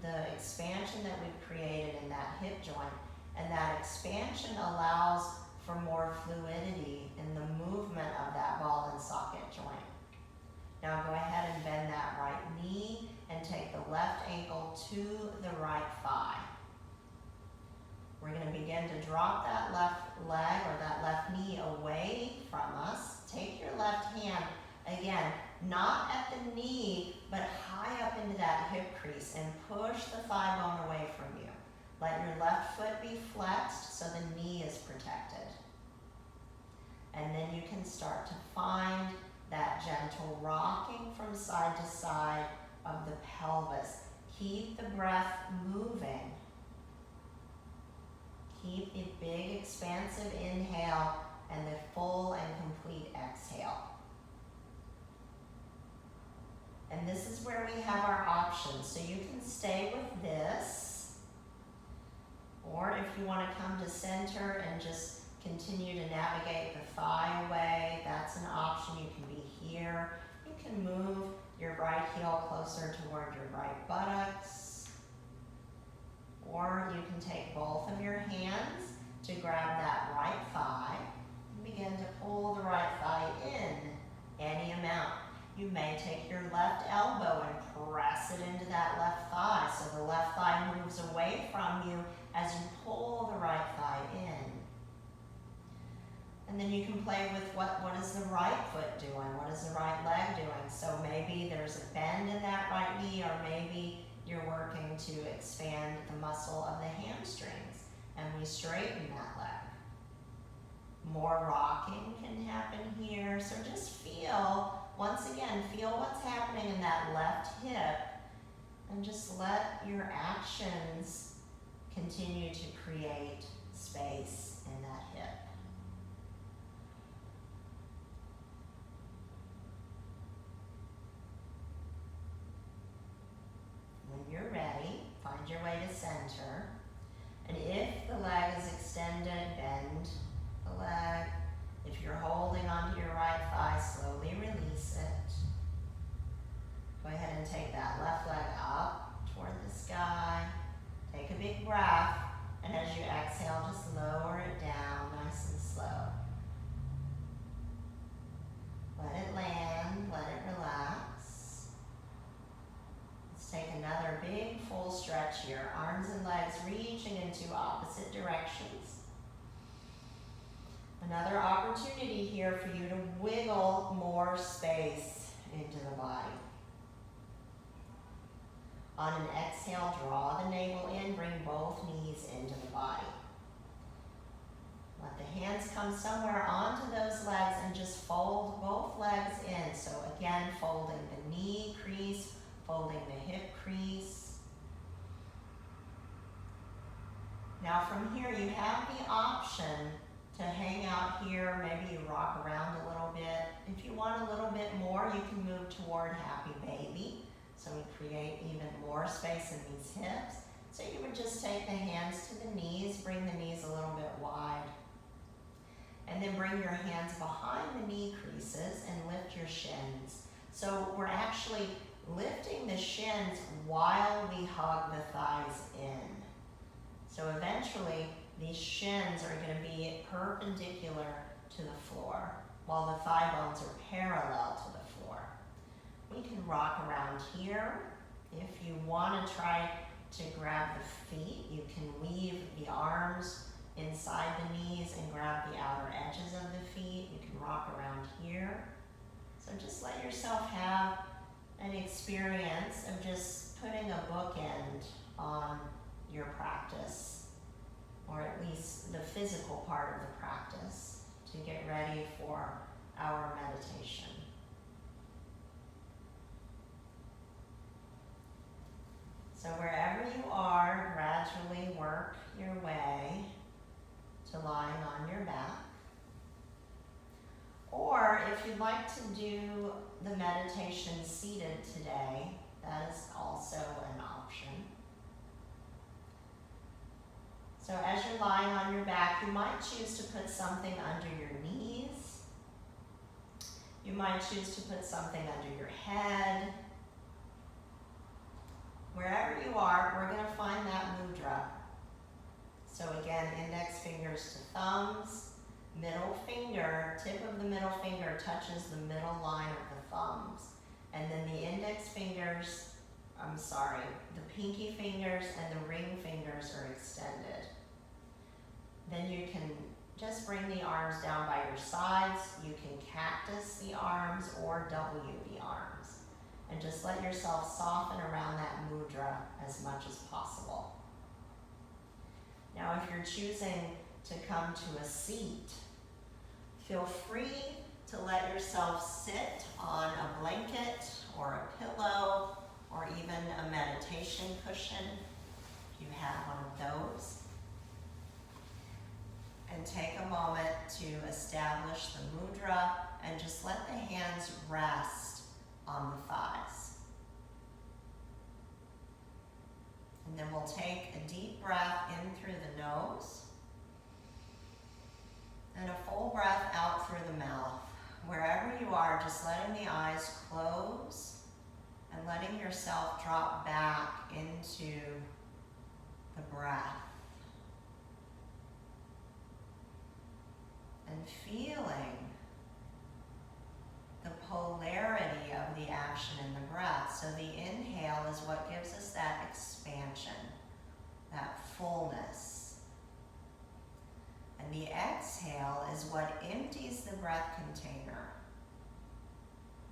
the expansion that we've created in that hip joint. And that expansion allows for more fluidity in the movement of that ball and socket joint. Now go ahead and bend that right knee and take the left ankle to the right thigh. We're going to begin to drop that left leg or that left knee away from us. Take your left hand, again, not at the knee, but high up into that hip crease and push the thigh bone away from you. Let your left foot be flexed so the knee is protected. And then you can start to find that gentle rocking from side to side of the pelvis. Keep the breath moving. Keep the big expansive inhale and the full and complete exhale. And this is where we have our options. So you can stay with this, or if you want to come to center and just continue to navigate the thigh away, that's an option. You can be here. You can move your right heel closer toward your right buttocks, or you can take both of your hands to grab that right thigh and begin to pull the right thigh in any amount. You may take your left elbow and press it into that left thigh so the left thigh moves away from you as you pull the right thigh in. And then you can play with what is the right foot doing? What is the right leg doing? So maybe there's a bend in that right knee, or maybe you're working to expand the muscle of the hamstrings, and we straighten that leg. More rocking can happen here. So just feel, once again, feel what's happening in that left hip, and just let your actions continue to create space in that hip. When you're ready, find your way to center. And if the leg is extended, bend the leg. If you're holding onto your right thigh, slowly release it. Go ahead and take that left leg up toward the sky. Take a big breath, and as you exhale, just lower it down nice and slow. Let it land, let it relax. Let's take another big full stretch here. Arms and legs reaching into opposite directions. Another opportunity here for you to wiggle more space into the body. On an exhale, draw the navel in, bring both knees into the body. Let the hands come somewhere onto those legs and just fold both legs in. So again, folding the knee crease, folding the hip crease. Now from here, you have the option to hang out here. Maybe you rock around a little bit. If you want a little bit more, you can move toward happy baby. So we create even more space in these hips. So you would just take the hands to the knees, bring the knees a little bit wide. And then bring your hands behind the knee creases and lift your shins. So we're actually lifting the shins while we hug the thighs in. So eventually, these shins are going to be perpendicular to the floor, while the thigh bones are parallel to the floor. We can rock around here. If you want to try to grab the feet, you can weave the arms inside the knees and grab the outer edges of the feet. You can rock around here. So just let yourself have an experience of just putting a bookend on your practice, or at least the physical part of the practice, to get ready for our meditation. So wherever you are, gradually work your way to lying on your back. Or if you'd like to do the meditation seated today, that is also an option. So as you're lying on your back, you might choose to put something under your knees. You might choose to put something under your head. Wherever you are, we're going to find that mudra. So again, index fingers to thumbs, middle finger, tip of the middle finger touches the middle line of the thumbs. And then the index fingers, the pinky fingers and the ring fingers are extended. Then you can just bring the arms down by your sides. You can cactus the arms or W the arms. And just let yourself soften around that mudra as much as possible. Now, if you're choosing to come to a seat, feel free to let yourself sit on a blanket or a pillow or even a meditation cushion, if you have one of those. And take a moment to establish the mudra and just let the hands rest on the thighs. And then we'll take a deep breath in through the nose and a full breath out through the mouth. Wherever you are, just letting the eyes close and letting yourself drop back into the breath. And feeling the polarity of the action in the breath. So the inhale is what gives us that expansion, that fullness. And the exhale is what empties the breath container.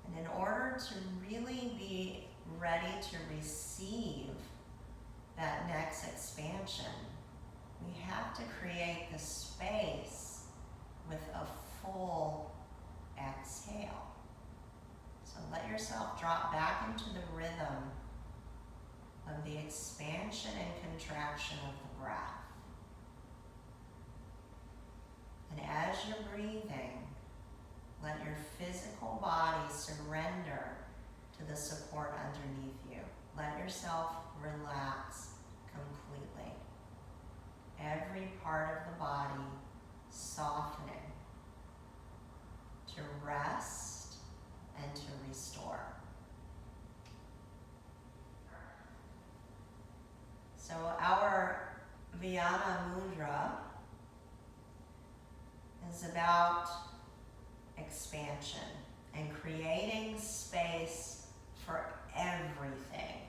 And in order to really be ready to receive that next expansion, we have to create the space with a full exhale. So let yourself drop back into the rhythm of the expansion and contraction of the breath. And as you're breathing, let your physical body surrender to the support underneath you. Let yourself relax completely. Every part of the body softening to rest and to restore. So our Vyana Mudra is about expansion and creating space for everything.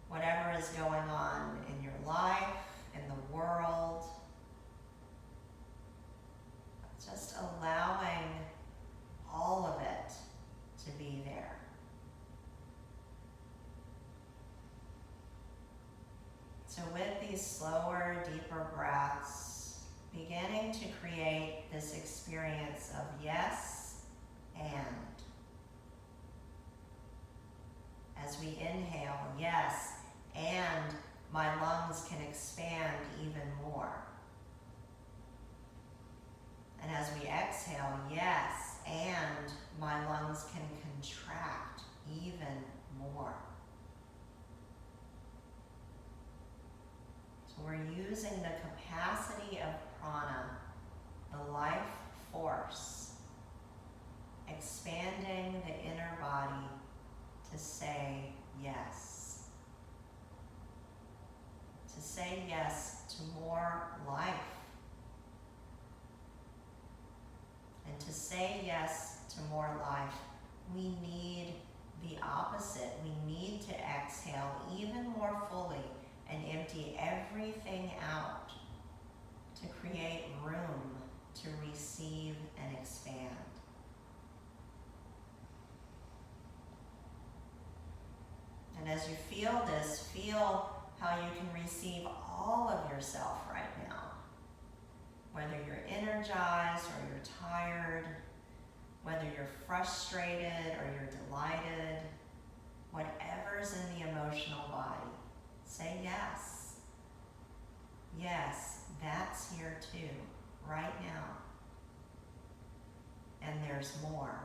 Whatever is going on in your life, in the world, just allowing all of it to be there. So with these slower, deeper breaths, beginning to create this experience of yes and. As we inhale, yes, and my lungs can expand even more. And as we exhale, yes, and my lungs can contract even more. So we're using the capacity of prana, the life force, expanding the inner body to say yes. To say yes to more life. And to say yes to more life, we need the opposite. We need to exhale even more fully and empty everything out to create room to receive and expand. And as you feel this, feel how you can receive all of yourself right now. Whether you're energized or you're tired, whether you're frustrated or you're delighted, whatever's in the emotional body, say yes. Yes, that's here too, right now. And there's more.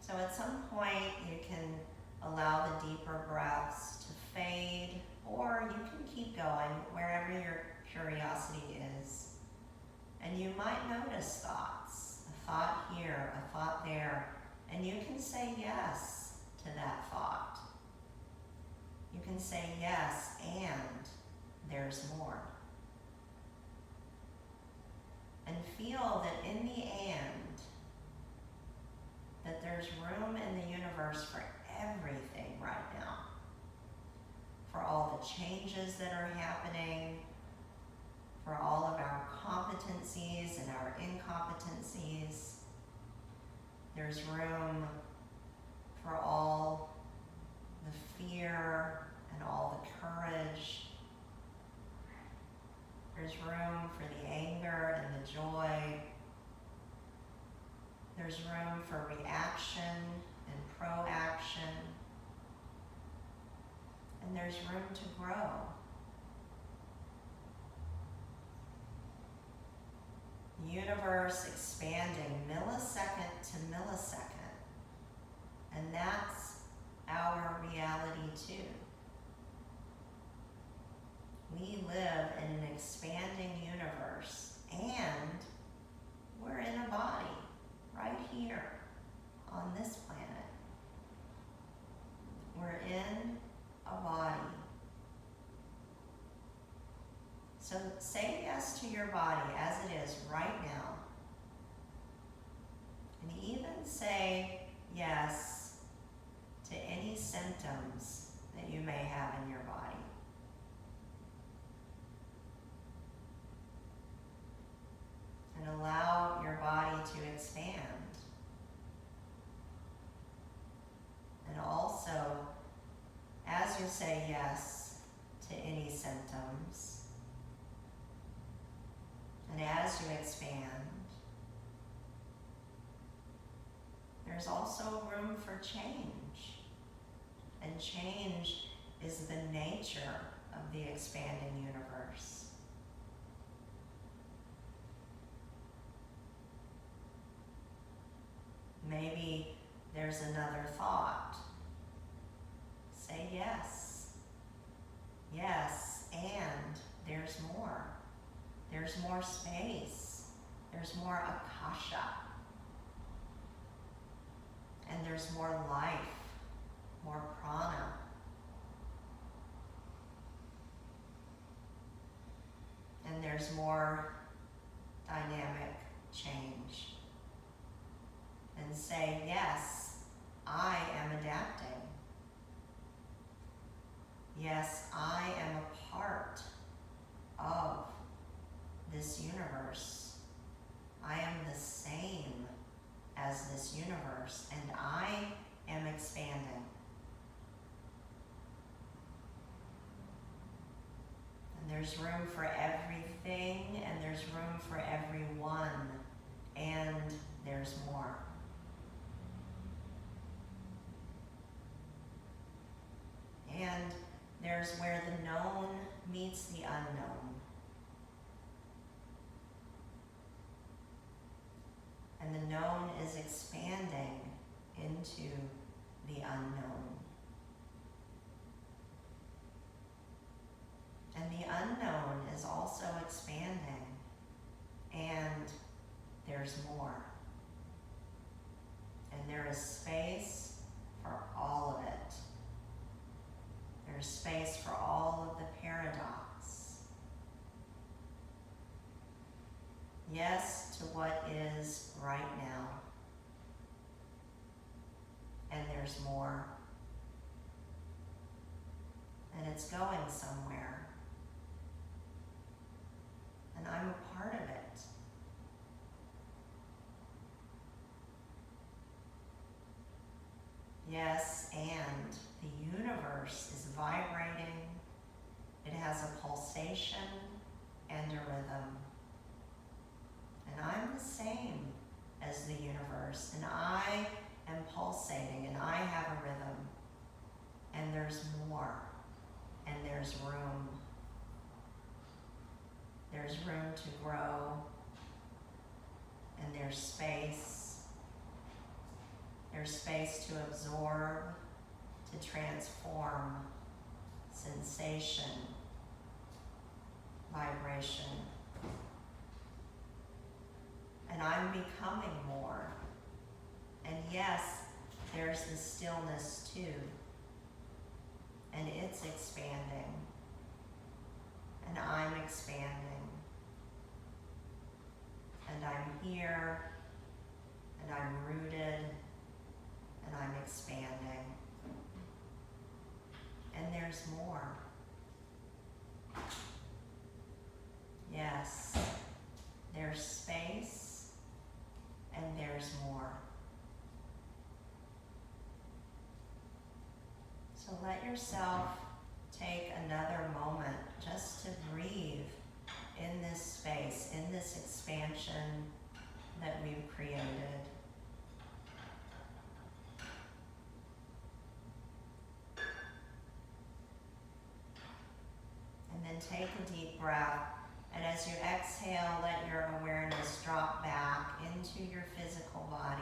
So at some point you can allow the deeper breaths to fade, or you can keep going wherever your curiosity is. And you might notice thoughts, a thought here, a thought there, and you can say yes to that thought. You can say yes, and there's more. And feel that in the and, that there's room in the universe for everything right now. For all the changes that are happening, for all of our competencies and our incompetencies. There's room for all the fear and all the courage. There's room for the anger and the joy. There's room for reaction and proaction. And there's room to grow. The universe expanding millisecond to millisecond. And that's our reality too. We live in an expanding universe, and we're in a body right here on this planet. We're in a body. So say yes to your body as it is right now. And even say yes to any symptoms that you may have in your body. And allow your body to expand. And also, as you say yes to any symptoms, and as you expand, there's also room for change. And change is the nature of the expanding universe. Maybe there's another thought. Say yes. Yes, and there's more. There's more space. There's more akasha. And there's more life, more prana. And there's more dynamic change. And say, yes, I am adapting. Yes, I am a part of this universe. I am the same as this universe, and I am expanding. And there's room for everything, and there's room for everyone, and there's more. And there's where the known meets the unknown. And the known is expanding into the unknown. And the unknown is also expanding, and there's more. And there is space for all of it. There's space for all of the paradox. Yes to what is right now. And there's more. And it's going somewhere. And I'm a part of it. Yes, and the universe is vibrating. It has a pulsation and a rhythm. And I'm the same as the universe. And I am pulsating and I have a rhythm. And there's more. And there's room. There's room to grow. And there's space. There's space to absorb, to transform, sensation, vibration. And I'm becoming more. And yes, there's the stillness too. And it's expanding. And I'm expanding. And I'm here. And I'm rooted. And I'm expanding. And there's more. Yes, there's space and there's more. So let yourself take another moment just to breathe in this space, in this expansion that we've created. And then take a deep breath. And as you exhale, let your awareness drop back into your physical body,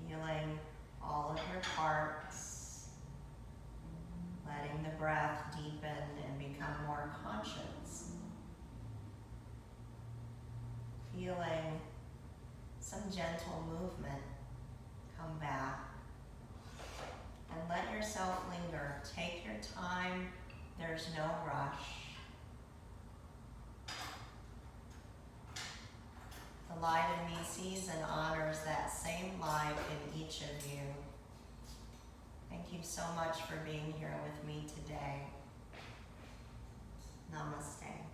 feeling all of your parts, letting the breath deepen and become more conscious. Feeling some gentle movement come back. And let yourself linger. Take your time. There's no rush. The light in me sees and honors that same light in each of you. Thank you so much for being here with me today. Namaste.